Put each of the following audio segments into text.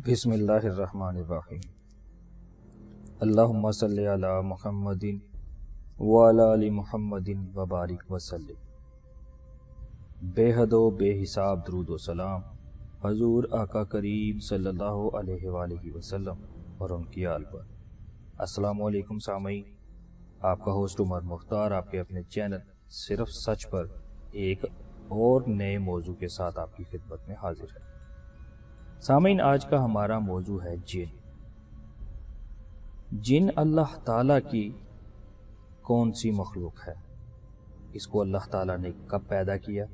بسم اللہ الرحمن الرحیم اللہم صلی علی محمد وعلی آل محمد وبارک وسلم۔ بے حد و بے حساب درود و سلام حضور آقا کریم صلی اللہ علیہ وآلہ وسلم اور ان کی آل پر۔ السلام علیکم سامعین، آپ کا ہوسٹ عمر مختار آپ کے اپنے چینل صرف سچ پر ایک اور نئے موضوع کے ساتھ آپ کی خدمت میں حاضر ہے۔ سامعین، آج کا ہمارا موضوع ہے جن۔ جن اللہ تعالیٰ کی کون سی مخلوق ہے؟ اس کو اللہ تعالیٰ نے کب پیدا کیا؟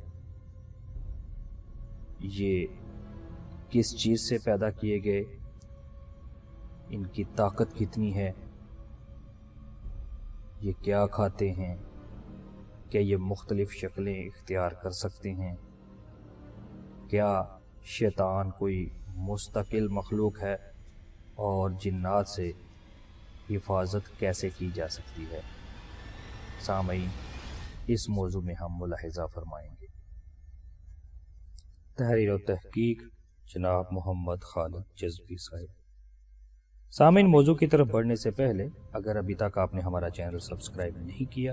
یہ کس چیز سے پیدا کیے گئے؟ ان کی طاقت کتنی ہے؟ یہ کیا کھاتے ہیں؟ کیا یہ مختلف شکلیں اختیار کر سکتے ہیں؟ کیا شیطان کوئی مستقل مخلوق ہے؟ اور جنات سے حفاظت کیسے کی جا سکتی ہے؟ سامعین، اس موضوع میں ہم ملاحظہ فرمائیں گے۔ تحریر و تحقیق جناب محمد خالد جزبی صاحب۔ سامعین، موضوع کی طرف بڑھنے سے پہلے اگر ابھی تک آپ نے ہمارا چینل سبسکرائب نہیں کیا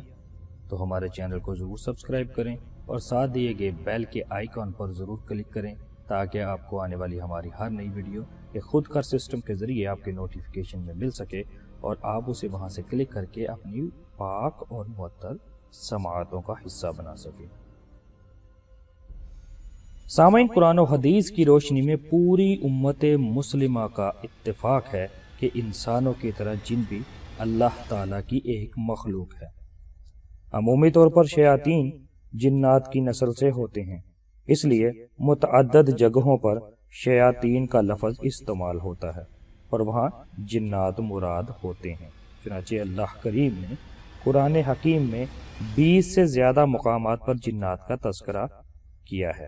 تو ہمارے چینل کو ضرور سبسکرائب کریں اور ساتھ دیے گئے بیل کے آئیکن پر ضرور کلک کریں تاکہ آپ کو آنے والی ہماری ہر نئی ویڈیو ایک خود کار سسٹم کے ذریعے آپ کے نوٹیفیکیشن میں مل سکے اور آپ اسے وہاں سے کلک کر کے اپنی پاک اور معطر سماعتوں کا حصہ بنا سکیں۔ سامعین، قرآن و حدیث کی روشنی میں پوری امت مسلمہ کا اتفاق ہے کہ انسانوں کی طرح جن بھی اللہ تعالیٰ کی ایک مخلوق ہے۔ عمومی طور پر شیاطین جنات کی نسل سے ہوتے ہیں، اس لیے متعدد جگہوں پر شیاطین کا لفظ استعمال ہوتا ہے اور وہاں جنات مراد ہوتے ہیں۔ چنانچہ اللہ کریم نے قرآن حکیم میں 20 سے زیادہ مقامات پر جنات کا تذکرہ کیا ہے۔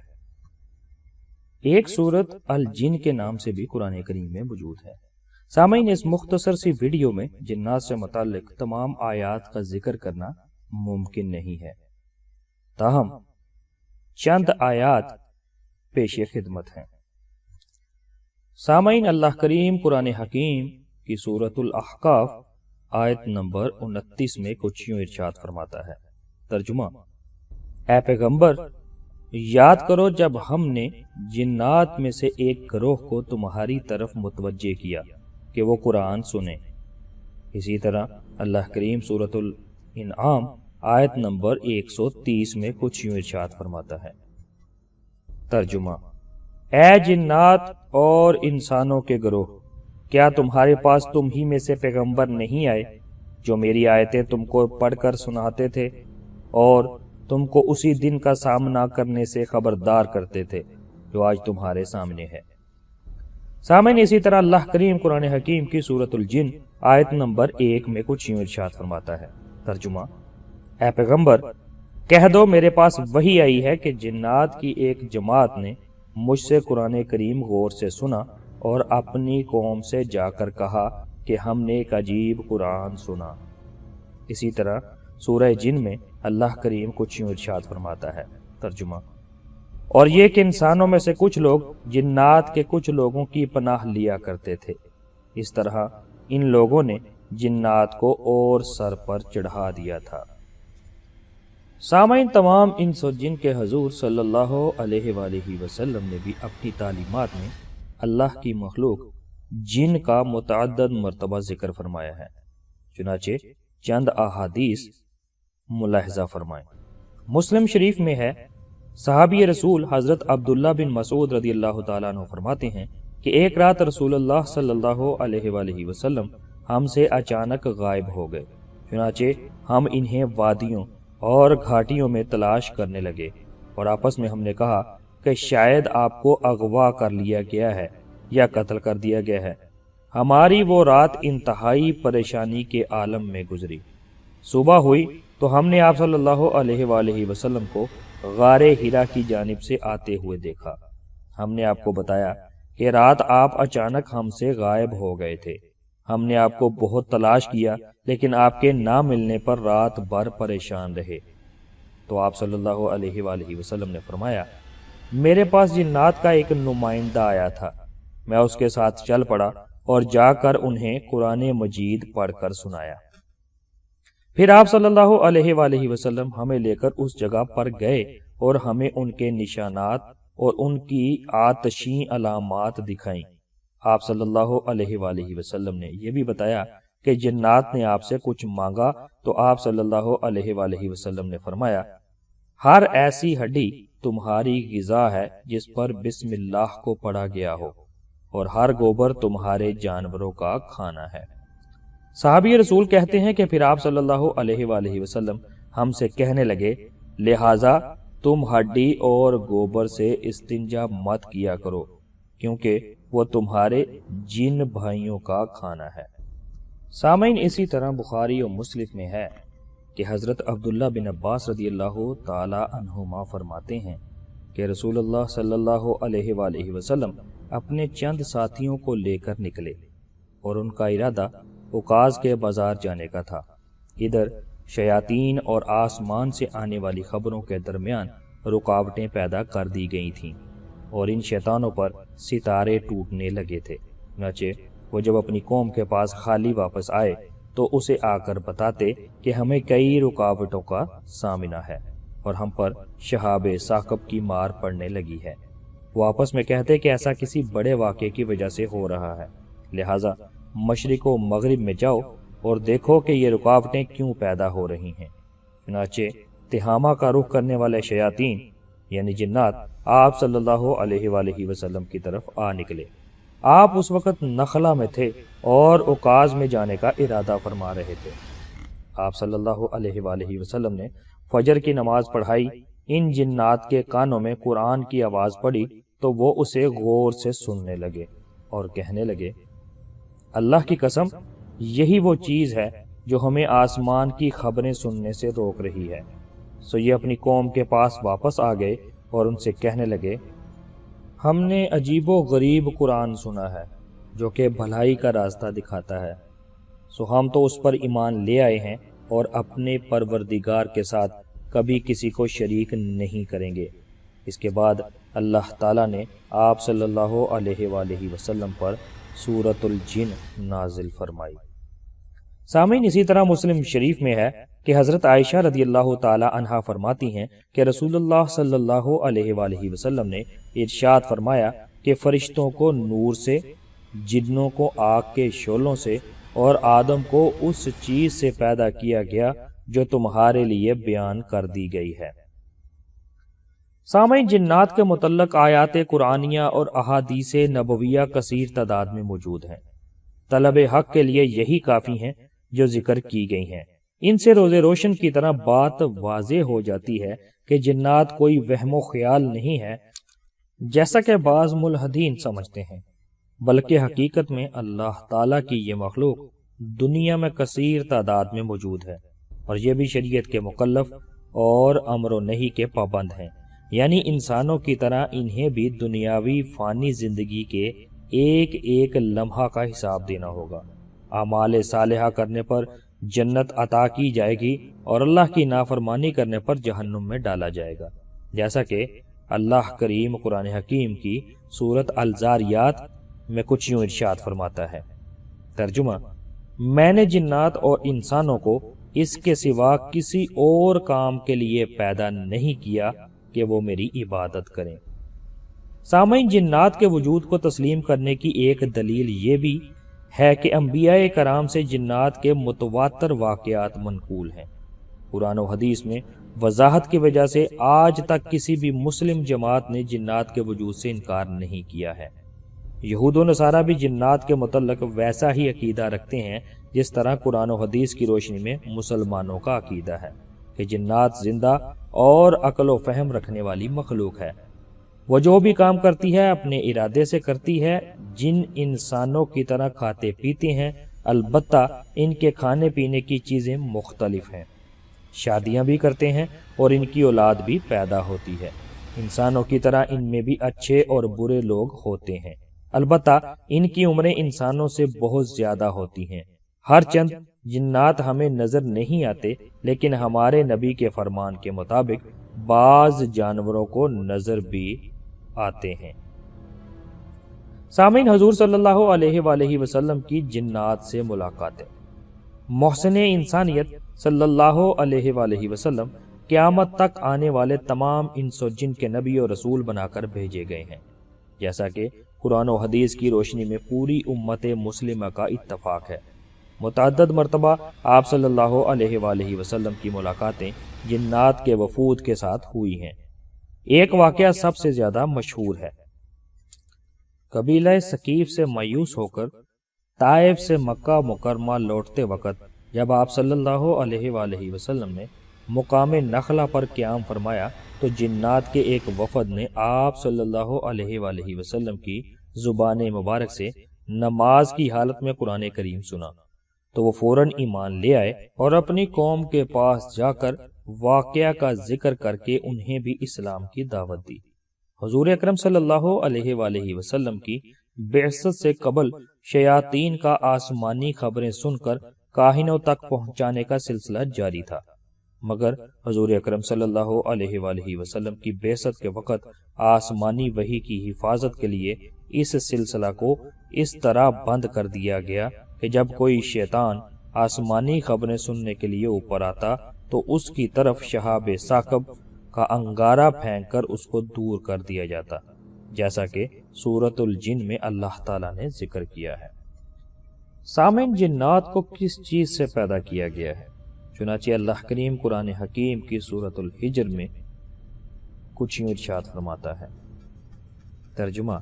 ایک سورت الجن کے نام سے بھی قرآن کریم میں موجود ہے۔ سامعین، اس مختصر سی ویڈیو میں جنات سے متعلق تمام آیات کا ذکر کرنا ممکن نہیں ہے، تاہم چند آیات پیش خدمت ہیں۔ سامعین، اللہ کریم قرآن حکیم کی سورۃ الاحقاف آیت نمبر 29 میں کچھ یوں ارشاد فرماتا ہے۔ ترجمہ: اے پیغمبر، یاد کرو جب ہم نے جنات میں سے ایک گروہ کو تمہاری طرف متوجہ کیا کہ وہ قرآن سنیں۔ اسی طرح اللہ کریم سورۃ الانعام آیت نمبر 130 میں کچھ یوں ارشاد فرماتا ہے۔ ترجمہ: اے جنات اور انسانوں کے گروہ، کیا تمہارے پاس تم ہی میں سے پیغمبر نہیں آئے جو میری آیتیں تم کو پڑھ کر سناتے تھے اور تم کو اسی دن کا سامنا کرنے سے خبردار کرتے تھے جو آج تمہارے سامنے ہے۔ سامعین، اسی طرح اللہ کریم قرآن حکیم کی سورۃ الجن آیت نمبر 1 میں کچھ یوں ارشاد فرماتا ہے۔ ترجمہ: اے پیغمبر، کہہ دو میرے پاس وحی آئی ہے کہ جنات کی ایک جماعت نے مجھ سے قرآن کریم غور سے سنا اور اپنی قوم سے جا کر کہا کہ ہم نے ایک عجیب قرآن سنا۔ اسی طرح سورہ جن میں اللہ کریم کچھ یوں ارشاد فرماتا ہے۔ ترجمہ: اور یہ کہ انسانوں میں سے کچھ لوگ جنات کے کچھ لوگوں کی پناہ لیا کرتے تھے، اس طرح ان لوگوں نے جنات کو اور سر پر چڑھا دیا تھا۔ سامعین، تمام انس و جن کے حضور صلی اللہ علیہ وآلہ وسلم نے بھی اپنی تعلیمات میں اللہ کی مخلوق جن کا متعدد مرتبہ ذکر فرمایا ہے۔ چنانچہ چند احادیث ملاحظہ فرمائیں۔ مسلم شریف میں ہے، صحابی رسول حضرت عبداللہ بن مسعود رضی اللہ تعالیٰ عنہ فرماتے ہیں کہ ایک رات رسول اللہ صلی اللہ علیہ وآلہ وسلم ہم سے اچانک غائب ہو گئے۔ چنانچہ ہم انہیں وادیوں اور گھاٹیوں میں تلاش کرنے لگے اور آپس میں ہم نے کہا کہ شاید آپ کو اغوا کر لیا گیا ہے یا قتل کر دیا گیا ہے۔ ہماری وہ رات انتہائی پریشانی کے عالم میں گزری۔ صبح ہوئی تو ہم نے آپ صلی اللہ علیہ وآلہ وسلم کو غار ہرا کی جانب سے آتے ہوئے دیکھا۔ ہم نے آپ کو بتایا کہ رات آپ اچانک ہم سے غائب ہو گئے تھے۔ ہم نے آپ کو بہت تلاش کیا لیکن آپ کے نہ ملنے پر رات بھر پریشان رہے۔ تو آپ صلی اللہ علیہ وآلہ وسلم نے فرمایا، میرے پاس جنات کا ایک نمائندہ آیا تھا میں اس کے ساتھ چل پڑا اور جا کر انہیں قرآن مجید پڑھ کر سنایا۔ پھر آپ صلی اللہ علیہ وآلہ وسلم ہمیں لے کر اس جگہ پر گئے اور ہمیں ان کے نشانات اور ان کی آتشیں علامات دکھائیں۔ آپ صلی اللہ علیہ وآلہ وسلم نے یہ بھی بتایا کہ جنات نے آپ سے کچھ مانگا تو آپ صلی اللہ علیہ وآلہ وسلم نے فرمایا، ہر ایسی ہڈی تمہاری غذا ہے جس پر بسم اللہ کو پڑھا گیا ہو، اور ہر گوبر تمہارے جانوروں کا کھانا ہے۔ صحابی رسول کہتے ہیں کہ پھر آپ صلی اللہ علیہ وآلہ وسلم ہم سے کہنے لگے، لہٰذا تم ہڈی اور گوبر سے استنجا مت کیا کرو، کیونکہ وہ تمہارے جن بھائیوں کا کھانا ہے۔ سامعین، اسی طرح بخاری و مسلم میں ہے کہ حضرت عبداللہ بن عباس رضی اللہ تعالی عنہما فرماتے ہیں کہ رسول اللہ صلی اللہ علیہ وآلہ وسلم اپنے چند ساتھیوں کو لے کر نکلے اور ان کا ارادہ عکاظ کے بازار جانے کا تھا۔ ادھر شیاطین اور آسمان سے آنے والی خبروں کے درمیان رکاوٹیں پیدا کر دی گئی تھیں اور ان شیطانوں پر ستارے ٹوٹنے لگے تھے۔ چنانچہ وہ جب اپنی قوم کے پاس خالی واپس آئے تو اسے آ کر بتاتے کہ ہمیں کئی رکاوٹوں کا سامنا ہے اور ہم پر شہاب ثاقب کی مار پڑنے لگی ہے۔ وہ آپس میں کہتے کہ ایسا کسی بڑے واقعے کی وجہ سے ہو رہا ہے، لہٰذا مشرق و مغرب میں جاؤ اور دیکھو کہ یہ رکاوٹیں کیوں پیدا ہو رہی ہیں۔ چنانچہ تہامہ کا رخ کرنے والے شیاطین یعنی جنات آپ صلی اللہ علیہ وآلہ وسلم کی طرف آ نکلے۔ آپ اس وقت نخلا میں تھے اور عکاظ میں جانے کا ارادہ فرما رہے تھے۔ آپ صلی اللہ علیہ وآلہ وسلم نے فجر کی نماز پڑھائی۔ ان جنات کے کانوں میں قرآن کی آواز پڑی تو وہ اسے غور سے سننے لگے اور کہنے لگے، اللہ کی قسم، یہی وہ چیز ہے جو ہمیں آسمان کی خبریں سننے سے روک رہی ہے۔ سو یہ اپنی قوم کے پاس واپس آ گئے اور ان سے کہنے لگے، ہم نے عجیب و غریب قرآن سنا ہے جو کہ بھلائی کا راستہ دکھاتا ہے، سو ہم تو اس پر ایمان لے آئے ہیں اور اپنے پروردگار کے ساتھ کبھی کسی کو شریک نہیں کریں گے۔ اس کے بعد اللہ تعالیٰ نے آپ صلی اللہ علیہ وآلہ وسلم پر سورۃ الجن نازل فرمائی۔ سامعین، اسی طرح مسلم شریف میں ہے کہ حضرت عائشہ رضی اللہ تعالی عنہا فرماتی ہیں کہ رسول اللہ صلی اللہ علیہ وآلہ وسلم نے ارشاد فرمایا کہ فرشتوں کو نور سے، جنوں کو آگ کے شعلوں سے اور آدم کو اس چیز سے پیدا کیا گیا جو تمہارے لیے بیان کر دی گئی ہے۔ سامعین، جنات کے متعلق آیات قرآنیہ اور احادیث نبویہ کثیر تعداد میں موجود ہیں۔ طلب حق کے لیے یہی کافی ہیں جو ذکر کی گئی ہیں۔ ان سے روز روشن کی طرح بات واضح ہو جاتی ہے کہ جنات کوئی وہم و خیال نہیں ہے جیسا کہ بعض ملحدین سمجھتے ہیں، بلکہ حقیقت میں اللہ تعالیٰ کی یہ مخلوق دنیا میں کثیر تعداد میں موجود ہے، اور یہ بھی شریعت کے مکلف اور امر و نہی کے پابند ہیں، یعنی انسانوں کی طرح انہیں بھی دنیاوی فانی زندگی کے ایک ایک لمحہ کا حساب دینا ہوگا۔ اعمال صالحہ کرنے پر جنت عطا کی جائے گی اور اللہ کی نافرمانی کرنے پر جہنم میں ڈالا جائے گا، جیسا کہ اللہ کریم قرآن حکیم کی سورۃ الزاریات میں کچھ یوں ارشاد فرماتا ہے۔ ترجمہ: میں نے جنات اور انسانوں کو اس کے سوا کسی اور کام کے لیے پیدا نہیں کیا کہ وہ میری عبادت کریں۔ سامعین، جنات کے وجود کو تسلیم کرنے کی ایک دلیل یہ بھی ہے کہ انبیاء کرام سے جنات کے متواتر واقعات منقول ہیں۔ قرآن و حدیث میں وضاحت کی وجہ سے آج تک کسی بھی مسلم جماعت نے جنات کے وجود سے انکار نہیں کیا ہے۔ یہود و نصارہ بھی جنات کے متعلق ویسا ہی عقیدہ رکھتے ہیں جس طرح قرآن و حدیث کی روشنی میں مسلمانوں کا عقیدہ ہے کہ جنات زندہ اور عقل و فہم رکھنے والی مخلوق ہے۔ وہ جو بھی کام کرتی ہے اپنے ارادے سے کرتی ہے۔ جن انسانوں کی طرح کھاتے پیتے ہیں، البتہ ان کے کھانے پینے کی چیزیں مختلف ہیں۔ شادیاں بھی کرتے ہیں اور ان کی اولاد بھی پیدا ہوتی ہے۔ انسانوں کی طرح ان میں بھی اچھے اور برے لوگ ہوتے ہیں، البتہ ان کی عمریں انسانوں سے بہت زیادہ ہوتی ہیں۔ ہر چند جنات ہمیں نظر نہیں آتے، لیکن ہمارے نبی کے فرمان کے مطابق بعض جانوروں کو نظر بھی آتے ہیں۔ سامعین، حضور صلی اللہ علیہ وآلہ وسلم کی جنات سے ملاقاتیں۔ محسن انسانیت صلی اللہ علیہ وآلہ وسلم قیامت تک آنے والے تمام انس و جن کے نبی و رسول بنا کر بھیجے گئے ہیں، جیسا کہ قرآن و حدیث کی روشنی میں پوری امت مسلمہ کا اتفاق ہے۔ متعدد مرتبہ آپ صلی اللہ علیہ وآلہ وسلم کی ملاقاتیں جنات کے وفود کے ساتھ ہوئی ہیں۔ ایک واقعہ سب سے زیادہ مشہور ہے۔ قبیلہ ثقیف سے مایوس ہو کر طائف سے مکہ مکرمہ لوٹتے وقت جب آپ صلی اللہ علیہ وآلہ وسلم نے مقام نخلہ پر قیام فرمایا تو جنات کے ایک وفد نے آپ صلی اللہ علیہ وآلہ وسلم کی زبان مبارک سے نماز کی حالت میں قرآن کریم سنا تو وہ فوراً ایمان لے آئے اور اپنی قوم کے پاس جا کر واقعہ کا ذکر کر کے انہیں بھی اسلام کی دعوت دی۔ حضور اکرم صلی اللہ علیہ وآلہ وسلم کی بعثت سے قبل شیاطین کا آسمانی خبریں سن کر کاہنوں تک پہنچانے کا سلسلہ جاری تھا، مگر حضور اکرم صلی اللہ علیہ وآلہ وسلم کی بعثت کے وقت آسمانی وحی کی حفاظت کے لیے اس سلسلہ کو اس طرح بند کر دیا گیا کہ جب کوئی شیطان آسمانی خبریں سننے کے لیے اوپر آتا تو اس کی طرف شہاب ثاقب کا انگارہ پھینک کر اس کو دور کر دیا جاتا، جیسا کہ سورۃ الجن میں اللہ تعالیٰ نے ذکر کیا ہے۔ سامعین، جنات کو کس چیز سے پیدا کیا گیا ہے؟ چنانچہ اللہ کریم قرآن حکیم کی سورۃ الحجر میں کچھ یوں ارشاد فرماتا ہے، ترجمہ: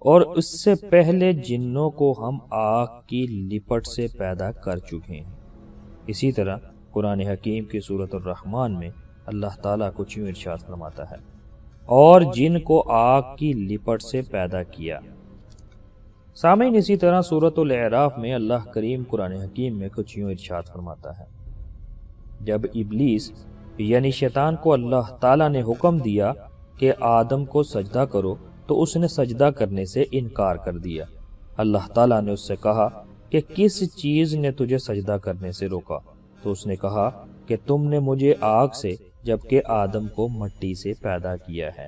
اور اس سے پہلے جنوں کو ہم آگ کی لپٹ سے پیدا کر چکے ہیں۔ اسی طرح قرآن حکیم کی سورۃ الرحمن میں اللہ تعالیٰ کچھ یوں ارشاد فرماتا ہے، اور جن کو آگ کی لپٹ سے پیدا کیا۔ سامعین، اسی طرح سورۃ الاعراف میں اللہ کریم قرآن حکیم میں کچھ یوں ارشاد فرماتا ہے، جب ابلیس یعنی شیطان کو اللہ تعالیٰ نے حکم دیا کہ آدم کو سجدہ کرو تو اس نے سجدہ کرنے سے انکار کر دیا۔ اللہ تعالیٰ نے اس سے کہا کہ کس چیز نے تجھے سجدہ کرنے سے روکا؟ تو اس نے کہا کہ تم نے مجھے آگ سے جبکہ آدم کو مٹی سے پیدا کیا ہے۔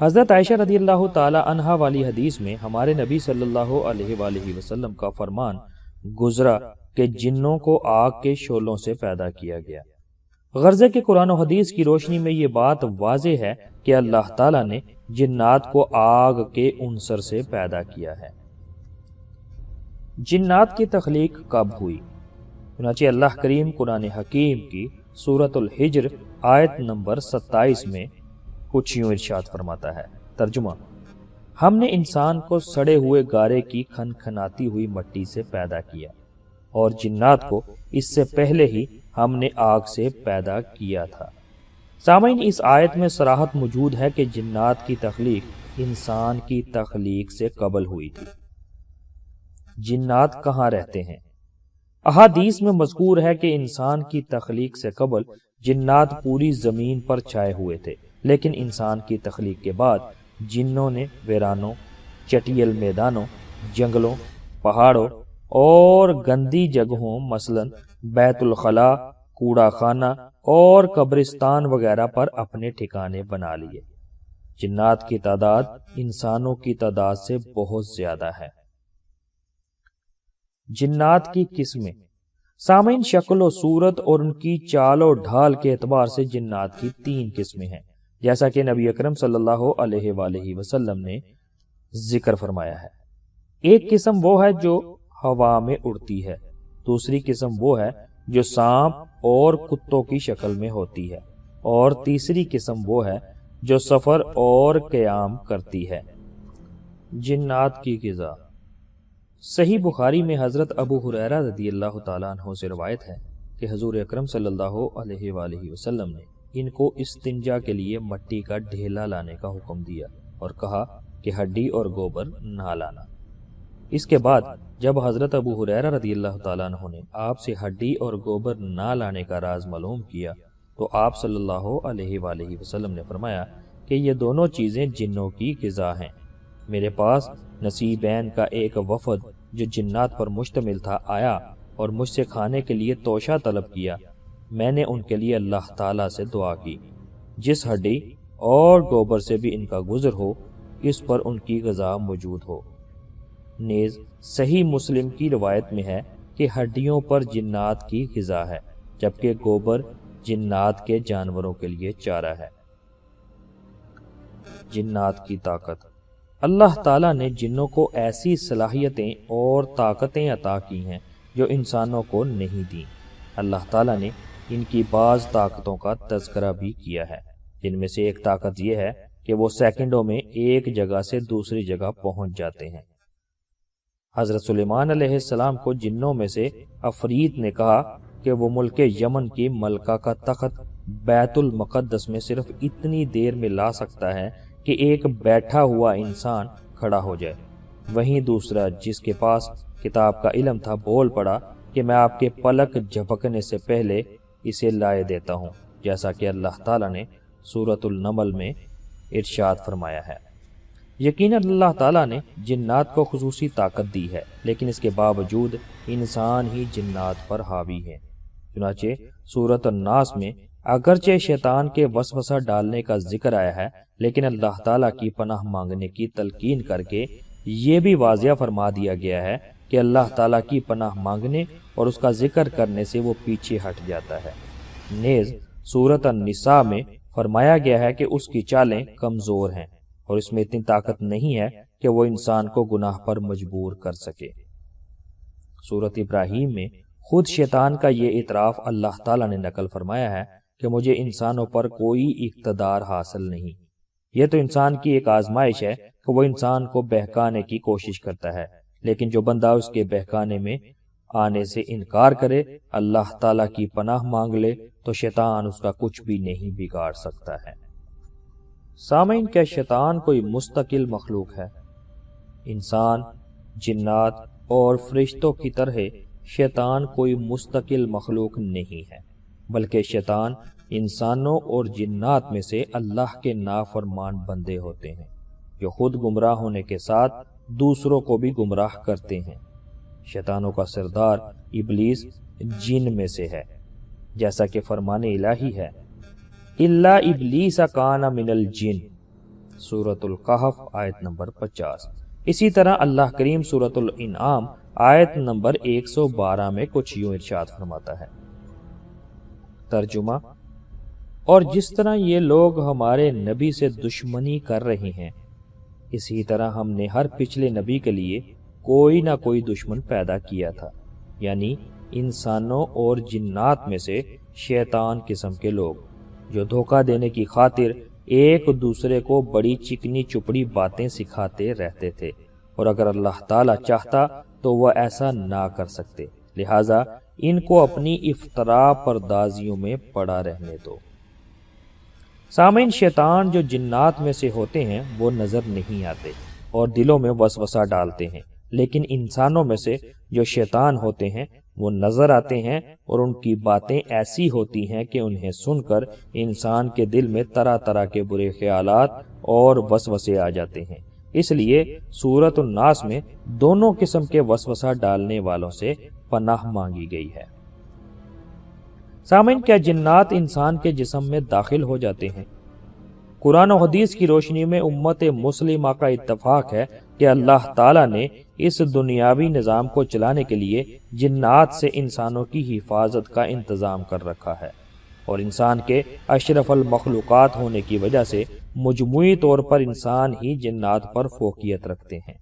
حضرت عائشہ رضی اللہ تعالی عنہا والی حدیث میں ہمارے نبی صلی اللہ علیہ وآلہ وسلم کا فرمان گزرا کہ جنوں کو آگ کے شعلوں سے پیدا کیا گیا۔ غرض کہ قرآن و حدیث کی روشنی میں یہ بات واضح ہے کہ اللہ تعالیٰ نے جنات کو آگ کے عنصر سے پیدا کیا ہے۔ جنات کی تخلیق کب ہوئی؟ چنانچہ اللہ کریم قرآن حکیم کی سورۃ الحجر آیت نمبر 27 میں کچھ یوں ارشاد فرماتا ہے، ترجمہ: ہم نے انسان کو سڑے ہوئے گارے کی کھنکھناتی ہوئی مٹی سے پیدا کیا اور جنات کو اس سے پہلے ہی ہم نے آگ سے پیدا کیا تھا۔ سامعین، اس آیت میں صراحت موجود ہے کہ جنات کی تخلیق انسان کی تخلیق سے قبل ہوئی تھی۔ جنات کہاں رہتے ہیں؟ احادیث میں مذکور ہے کہ انسان کی تخلیق سے قبل جنات پوری زمین پر چھائے ہوئے تھے، لیکن انسان کی تخلیق کے بعد جنوں نے ویرانوں، چٹیل میدانوں، جنگلوں، پہاڑوں اور گندی جگہوں مثلا بیت الخلاء، کوڑا خانہ اور قبرستان وغیرہ پر اپنے ٹھکانے بنا لیے۔ جنات کی تعداد انسانوں کی تعداد سے بہت زیادہ ہے۔ جنات کی قسمیں۔ سامعین، شکل و صورت اور ان کی چال و ڈھال کے اعتبار سے جنات کی 3 قسمیں ہیں، جیسا کہ نبی اکرم صلی اللہ علیہ وآلہ وسلم نے ذکر فرمایا ہے۔ ایک قسم وہ ہے جو ہوا میں اڑتی ہے، دوسری قسم وہ ہے جو سانپ اور کتوں کی شکل میں ہوتی ہے، اور تیسری قسم وہ ہے جو سفر اور قیام کرتی ہے۔ جنات کی غذا۔ صحیح بخاری میں حضرت ابو ہریرہ رضی اللہ تعالیٰ عنہ سے روایت ہے کہ حضور اکرم صلی اللہ علیہ وآلہ وسلم نے ان کو استنجا کے لیے مٹی کا ڈھیلا لانے کا حکم دیا اور کہا کہ ہڈی اور گوبر نہ لانا۔ اس کے بعد جب حضرت ابو ہریرہ رضی اللہ تعالیٰ عنہ نے آپ سے ہڈی اور گوبر نہ لانے کا راز معلوم کیا تو آپ صلی اللہ علیہ وآلہ وسلم نے فرمایا کہ یہ دونوں چیزیں جنوں کی غذا ہیں۔ میرے پاس نصیبین کا ایک وفد جو جنات پر مشتمل تھا آیا اور مجھ سے کھانے کے لیے توشہ طلب کیا۔ میں نے ان کے لیے اللہ تعالیٰ سے دعا کی، جس ہڈی اور گوبر سے بھی ان کا گزر ہو اس پر ان کی غذا موجود ہو۔ نیز صحیح مسلم کی روایت میں ہے کہ ہڈیوں پر جنات کی غذا ہے، جبکہ گوبر جنات کے جانوروں کے لیے چارہ ہے۔ جنات کی طاقت۔ اللہ تعالیٰ نے جنوں کو ایسی صلاحیتیں اور طاقتیں عطا کی ہیں جو انسانوں کو نہیں دیں۔ اللہ تعالیٰ نے ان کی بعض طاقتوں کا تذکرہ بھی کیا ہے، جن میں سے ایک طاقت یہ ہے کہ وہ سیکنڈوں میں ایک جگہ سے دوسری جگہ پہنچ جاتے ہیں۔ حضرت سلیمان علیہ السلام کو جنوں میں سے عفریت نے کہا کہ وہ ملک یمن کی ملکہ کا تخت بیت المقدس میں صرف اتنی دیر میں لا سکتا ہے کہ ایک بیٹھا ہوا انسان کھڑا ہو جائے۔ وہیں دوسرا جس کے پاس کتاب کا علم تھا بول پڑا کہ میں آپ کے پلک جھپکنے سے پہلے اسے لائے دیتا ہوں، جیسا کہ اللہ تعالیٰ نے سورۃ النمل میں ارشاد فرمایا ہے۔ یقیناً اللہ تعالیٰ نے جنات کو خصوصی طاقت دی ہے، لیکن اس کے باوجود انسان ہی جنات پر حاوی ہے۔ چنانچہ سورۃ الناس میں اگرچہ شیطان کے وسوسہ ڈالنے کا ذکر آیا ہے، لیکن اللہ تعالیٰ کی پناہ مانگنے کی تلقین کر کے یہ بھی واضح فرما دیا گیا ہے کہ اللہ تعالیٰ کی پناہ مانگنے اور اس کا ذکر کرنے سے وہ پیچھے ہٹ جاتا ہے۔ نیز سورۃ النساء میں فرمایا گیا ہے کہ اس کی چالیں کمزور ہیں اور اس میں اتنی طاقت نہیں ہے کہ وہ انسان کو گناہ پر مجبور کر سکے۔ سورۃ ابراہیم میں خود شیطان کا یہ اعتراف اللہ تعالیٰ نے نقل فرمایا ہے کہ مجھے انسانوں پر کوئی اقتدار حاصل نہیں۔ یہ تو انسان کی ایک آزمائش ہے کہ وہ انسان کو بہکانے کی کوشش کرتا ہے، لیکن جو بندہ اس کے بہکانے میں آنے سے انکار کرے، اللہ تعالیٰ کی پناہ مانگ لے، تو شیطان اس کا کچھ بھی نہیں بگاڑ سکتا ہے۔ سامعین، کیا شیطان کوئی مستقل مخلوق ہے؟ انسان، جنات اور فرشتوں کی طرح شیطان کوئی مستقل مخلوق نہیں ہے، بلکہ شیطان انسانوں اور جنات میں سے اللہ کے نافرمان بندے ہوتے ہیں، جو خود گمراہ ہونے کے ساتھ دوسروں کو بھی گمراہ کرتے ہیں۔ شیطانوں کا سردار ابلیس جن میں سے ہے، جیسا کہ فرمان الہی ہے، الا ابلیس کان من الجن، سورۃ الکہف آیت نمبر 50۔ اسی طرح اللہ کریم سورۃ الانعام آیت نمبر 112 میں کچھ یوں ارشاد فرماتا ہے۔ ترجمہ: اور جس طرح یہ لوگ ہمارے نبی سے دشمنی کر رہے ہیں، اسی طرح ہم نے ہر پچھلے نبی کے لیے کوئی نہ کوئی دشمن پیدا کیا تھا، یعنی انسانوں اور جنات میں سے شیطان قسم کے لوگ، جو دھوکہ دینے کی خاطر ایک دوسرے کو بڑی چکنی چپڑی باتیں سکھاتے رہتے تھے، اور اگر اللہ تعالیٰ چاہتا تو وہ ایسا نہ کر سکتے، لہٰذا ان کو اپنی افتراء پردازیوں میں پڑا رہنے دو۔ سامعین، شیطان جو جنات میں سے ہوتے ہیں وہ نظر نہیں آتے اور دلوں میں وسوسہ ڈالتے ہیں، لیکن انسانوں میں سے جو شیطان ہوتے ہیں وہ نظر آتے ہیں، اور ان کی باتیں ایسی ہوتی ہیں کہ انہیں سن کر انسان کے دل میں طرح طرح کے برے خیالات اور وسوسے آ جاتے ہیں۔ اس لیے سورۃ الناس میں دونوں قسم کے وسوسہ ڈالنے والوں سے پناہ مانگی گئی ہے۔ سامعین، کیا جنات انسان کے جسم میں داخل ہو جاتے ہیں؟ قرآن و حدیث کی روشنی میں امت مسلمہ کا اتفاق ہے کہ اللہ تعالیٰ نے اس دنیاوی نظام کو چلانے کے لیے جنات سے انسانوں کی حفاظت کا انتظام کر رکھا ہے، اور انسان کے اشرف المخلوقات ہونے کی وجہ سے مجموعی طور پر انسان ہی جنات پر فوقیت رکھتے ہیں۔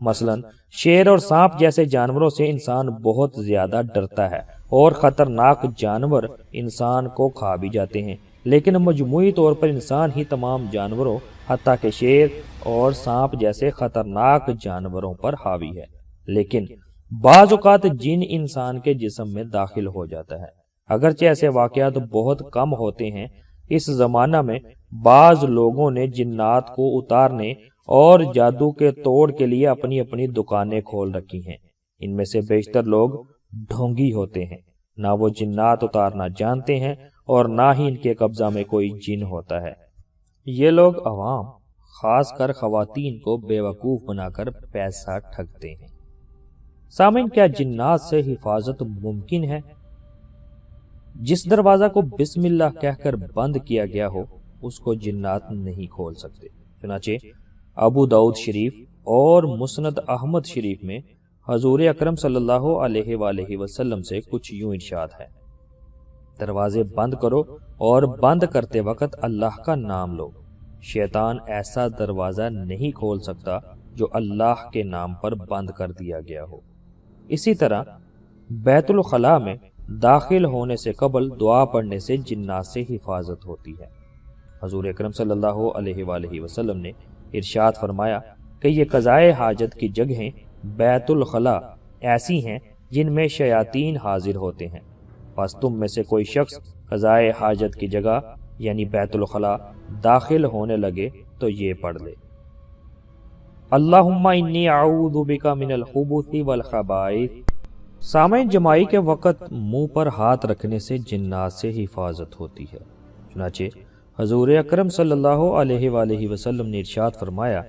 مثلا شیر اور سانپ جیسے جانوروں سے انسان بہت زیادہ ڈرتا ہے، اور خطرناک جانور انسان کو کھا بھی جاتے ہیں، لیکن مجموعی طور پر انسان ہی تمام جانوروں حتیٰ کہ شیر اور سانپ جیسے خطرناک جانوروں پر حاوی ہے۔ لیکن بعض اوقات جن انسان کے جسم میں داخل ہو جاتا ہے، اگرچہ ایسے واقعات بہت کم ہوتے ہیں۔ اس زمانہ میں بعض لوگوں نے جنات کو اتارنے اور جادو کے توڑ کے لیے اپنی اپنی دکانیں کھول رکھی ہیں۔ ان میں سے بیشتر لوگ ڈھونگی ہوتے ہیں، نہ وہ جنات اتارنا جانتے ہیں اور نہ ہی ان کے قبضہ میں کوئی جن ہوتا ہے۔ یہ لوگ عوام، خاص کر خواتین کو بیوقوف بنا کر پیسہ ٹھگتے ہیں۔ سامعین، کیا جنات سے حفاظت ممکن ہے؟ جس دروازہ کو بسم اللہ کہہ کر بند کیا گیا ہو، اس کو جنات نہیں کھول سکتے۔ چنانچہ ابو داؤد شریف اور مسند احمد شریف میں حضور اکرم صلی اللہ علیہ وآلہ وسلم سے کچھ یوں ارشاد ہے: دروازے بند کرو اور بند کرتے وقت اللہ کا نام لو، شیطان ایسا دروازہ نہیں کھول سکتا جو اللہ کے نام پر بند کر دیا گیا ہو۔ اسی طرح بیت الخلاء میں داخل ہونے سے قبل دعا پڑھنے سے جنات سے حفاظت ہوتی ہے۔ حضور اکرم صلی اللہ علیہ وآلہ وسلم نے ارشاد فرمایا کہ یہ قضائے حاجت کی جگہیں بیت الخلاء ایسی ہیں جن میں شیاطین حاضر ہوتے ہیں، پس تم میں سے کوئی شخص قضائے حاجت کی جگہ یعنی بیت الخلاء داخل ہونے لگے تو یہ پڑھ لے: اللہم انی اعوذ بک من الخبث والخبائث۔ سامعین، جماعی کے وقت منہ پر ہاتھ رکھنے سے جنات سے حفاظت ہوتی ہے۔ چنانچہ حضور اکرم صلی اللہ علیہ وآلہ وسلم نے ارشاد فرمایا: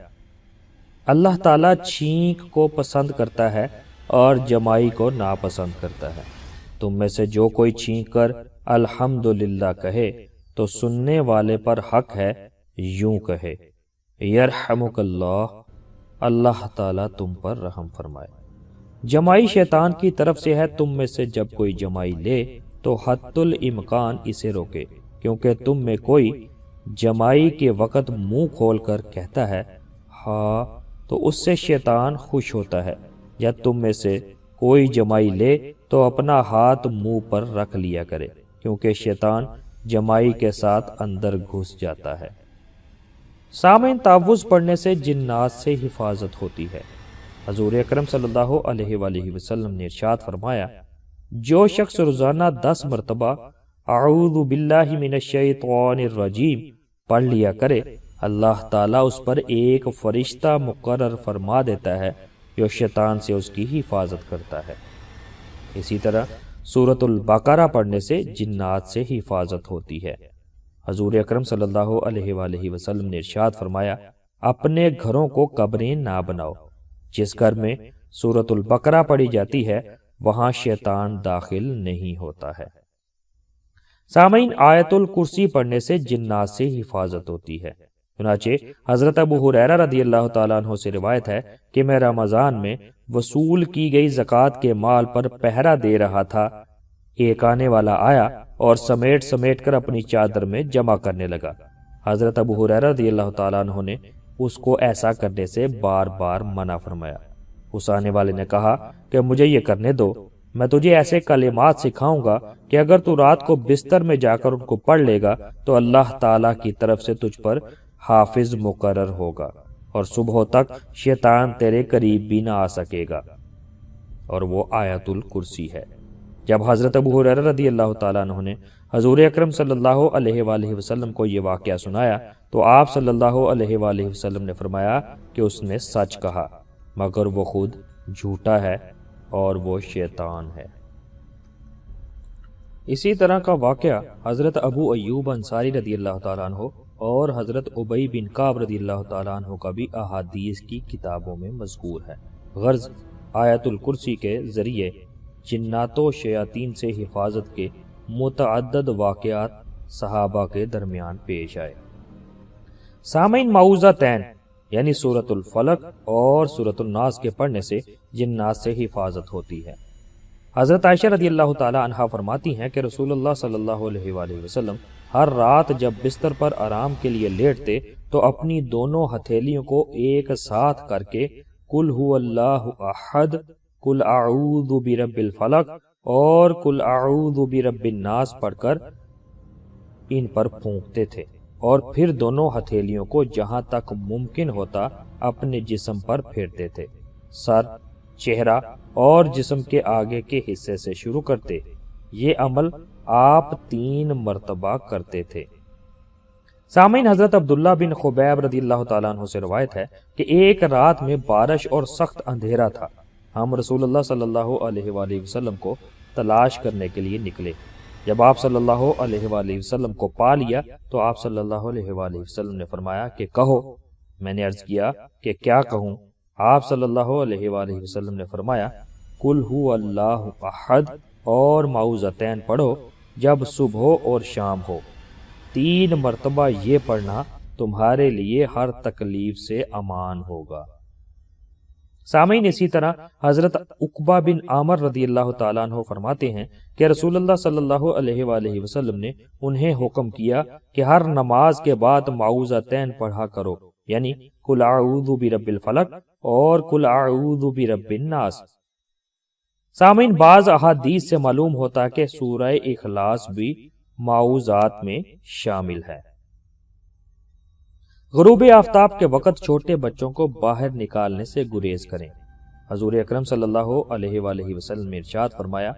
اللہ تعالیٰ چھینک کو پسند کرتا ہے اور جماعی کو ناپسند کرتا ہے۔ تم میں سے جو کوئی چھینک کر الحمدللہ کہے تو سننے والے پر حق ہے یوں کہے: یرحمک اللہ، اللہ تعالیٰ تم پر رحم فرمائے۔ جماعی شیطان کی طرف سے ہے، تم میں سے جب کوئی جماعی لے تو حتی الامکان اسے روکے، کیونکہ تم میں کوئی جماعی کے وقت منہ کھول کر کہتا ہے ہاں تو اس سے شیطان خوش ہوتا ہے، یا تم میں سے کوئی جماعی لے تو اپنا ہاتھ منہ پر رکھ لیا کرے، کیونکہ شیطان جماعی کے ساتھ اندر گھس جاتا ہے۔ سامعین، تعوذ پڑھنے سے جنات سے حفاظت ہوتی ہے۔ حضور اکرم صلی اللہ علیہ وآلہ وسلم نے ارشاد فرمایا: جو شخص روزانہ 10 مرتبہ اعوذ باللہ من الشیطان الرجیم پڑھ لیا کرے، اللہ تعالیٰ اس پر ایک فرشتہ مقرر فرما دیتا ہے جو شیطان سے اس کی حفاظت کرتا ہے۔ اسی طرح سورۃ البقرہ پڑھنے سے جنات سے حفاظت ہوتی ہے۔ حضور اکرم صلی اللہ علیہ وآلہ وسلم نے ارشاد فرمایا: اپنے گھروں کو قبریں نہ بناؤ، جس گھر میں سورۃ البقرہ پڑھی جاتی ہے وہاں شیطان داخل نہیں ہوتا ہے۔ سامعین، آیت الکرسی پڑھنے سے جنات سے حفاظت ہوتی ہے۔ چنانچہ حضرت ابو ہریرہ رضی اللہ تعالیٰ عنہ سے روایت ہے کہ میں رمضان میں وصول کی گئی زکوٰۃ کے مال پر پہرا دے رہا تھا، ایک آنے والا آیا اور سمیٹ کر اپنی چادر میں جمع کرنے لگا۔ حضرت ابو ہریرہ رضی اللہ تعالیٰ عنہ نے اس کو ایسا کرنے سے بار بار منع فرمایا۔ اس آنے والے نے کہا کہ مجھے یہ کرنے دو، میں تجھے ایسے کلمات سکھاؤں گا کہ اگر تو رات کو بستر میں جا کر ان کو پڑھ لے گا تو اللہ تعالیٰ کی طرف سے تجھ پر حافظ مقرر ہوگا اور صبح تک شیطان تیرے قریب بھی نہ آ سکے گا، اور وہ آیت الکرسی ہے۔ جب حضرت ابو ہریرہ رضی اللہ تعالیٰ عنہ نے حضور اکرم صلی اللہ علیہ وآلہ وسلم کو یہ واقعہ سنایا تو آپ صلی اللہ علیہ وآلہ وسلم نے فرمایا کہ اس نے سچ کہا، مگر وہ خود جھوٹا ہے اور وہ شیطان ہے۔ اسی طرح کا واقعہ حضرت ابو ایوب انصاری رضی اللہ تعالیٰ عنہ اور حضرت ابی بن کعب رضی اللہ تعالیٰ عنہ کا بھی احادیث کی کتابوں میں مذکور ہے۔ غرض، آیت الکرسی کے ذریعے جنات و شیاطین سے حفاظت کے متعدد واقعات صحابہ کے درمیان پیش آئے۔ سامعین، معوذتین یعنی سورۃ الفلق اور سورۃ الناس کے پڑھنے سے جنات سے حفاظت ہوتی ہے۔ حضرت عائشہ رضی اللہ تعالی عنہا فرماتی ہیں کہ رسول اللہ صلی اللہ علیہ وآلہ وسلم ہر رات جب بستر پر آرام کے لیے لیٹتے تو اپنی دونوں ہتھیلیوں کو ایک ساتھ کر کے قل هو اللہ احد، قل اعوذ برب الفلق اور قل اعوذ برب الناس پڑھ کر ان پر پھونکتے تھے، اور پھر دونوں ہتھیلیوں کو جہاں تک ممکن ہوتا اپنے جسم پر پھیرتے تھے، سر، چہرہ اور جسم کے آگے کے حصے سے شروع کرتے۔ یہ عمل آپ 3 مرتبہ کرتے تھے۔ سامعین، حضرت عبداللہ بن خبیب رضی اللہ تعالیٰ عنہ سے روایت ہے کہ ایک رات میں بارش اور سخت اندھیرا تھا، ہم رسول اللہ صلی اللہ علیہ وآلہ وسلم کو تلاش کرنے کے لیے نکلے۔ جب آپ صلی اللہ علیہ وآلہ وسلم کو پا لیا تو آپ صلی اللہ علیہ وآلہ وسلم نے فرمایا کہ کہو۔ میں نے عرض کیا کہ کیا کہوں؟ آپ صلی اللہ علیہ وآلہ وسلم نے فرمایا قل هو اللہ احد اور معوذتین پڑھو جب صبح اور شام ہو۔ 3 مرتبہ یہ پڑھنا تمہارے لیے ہر تکلیف سے امان ہوگا۔ سامعین، اسی طرح حضرت عقبہ بن عامر رضی اللہ تعالیٰ عنہ فرماتے ہیں کہ رسول اللہ صلی اللہ علیہ وآلہ وسلم نے انہیں حکم کیا کہ ہر نماز کے بعد معوذتین پڑھا کرو، یعنی قل اعوذ برب الفلق اور قل اعوذ برب الناس۔ سامعین، بعض احادیث سے معلوم ہوتا کہ سورہ اخلاص بھی معوذات میں شامل ہے۔ غروب آفتاب کے وقت چھوٹے بچوں کو باہر نکالنے سے گریز کریں۔ حضور اکرم صلی اللہ علیہ وآلہ وسلم نے ارشاد فرمایا،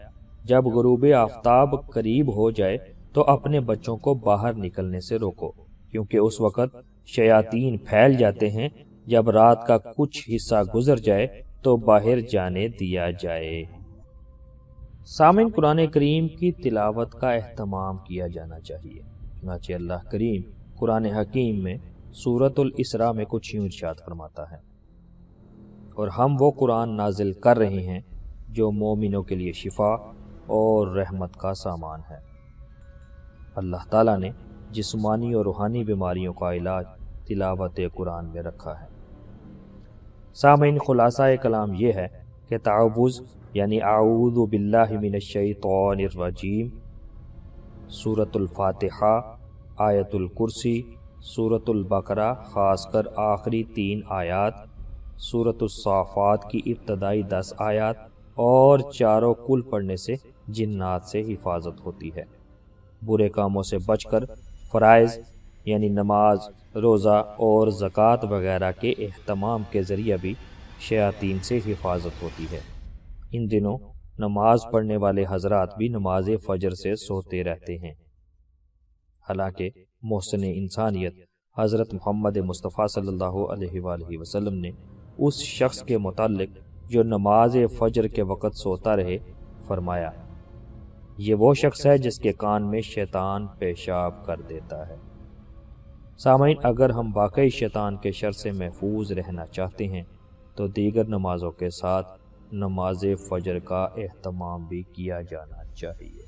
جب غروب آفتاب قریب ہو جائے تو اپنے بچوں کو باہر نکلنے سے روکو، کیونکہ اس وقت شیاطین پھیل جاتے ہیں۔ جب رات کا کچھ حصہ گزر جائے تو باہر جانے دیا جائے۔ سامعین، قرآن کریم کی تلاوت کا اہتمام کیا جانا چاہیے۔ چنانچہ اللہ کریم قرآن حکیم میں سورۃ الاسراء میں کچھ یوں ارشاد فرماتا ہے، اور ہم وہ قرآن نازل کر رہے ہیں جو مومنوں کے لیے شفا اور رحمت کا سامان ہے۔ اللہ تعالیٰ نے جسمانی اور روحانی بیماریوں کا علاج تلاوت قرآن میں رکھا ہے۔ سامعین، خلاصہ کلام یہ ہے کہ تعوذ یعنی اعوذ باللہ من الشیطان الرجیم، سورۃ الفاتحہ، آیت الکرسی، سورۃ البقرہ خاص کر آخری 3 آیات، سورۃ الصافات کی ابتدائی 10 آیات اور چاروں کل پڑھنے سے جنات سے حفاظت ہوتی ہے۔ برے کاموں سے بچ کر فرائض یعنی نماز، روزہ اور زکوٰۃ وغیرہ کے اہتمام کے ذریعے بھی شیاطین سے حفاظت ہوتی ہے۔ ان دنوں نماز پڑھنے والے حضرات بھی نماز فجر سے سوتے رہتے ہیں، حالانکہ محسن انسانیت حضرت محمد مصطفیٰ صلی اللہ علیہ وآلہ وسلم نے اس شخص کے متعلق جو نماز فجر کے وقت سوتا رہے فرمایا، یہ وہ شخص ہے جس کے کان میں شیطان پیشاب کر دیتا ہے۔ سامعین، اگر ہم واقعی شیطان کے شر سے محفوظ رہنا چاہتے ہیں تو دیگر نمازوں کے ساتھ نماز فجر کا اہتمام بھی کیا جانا چاہیے۔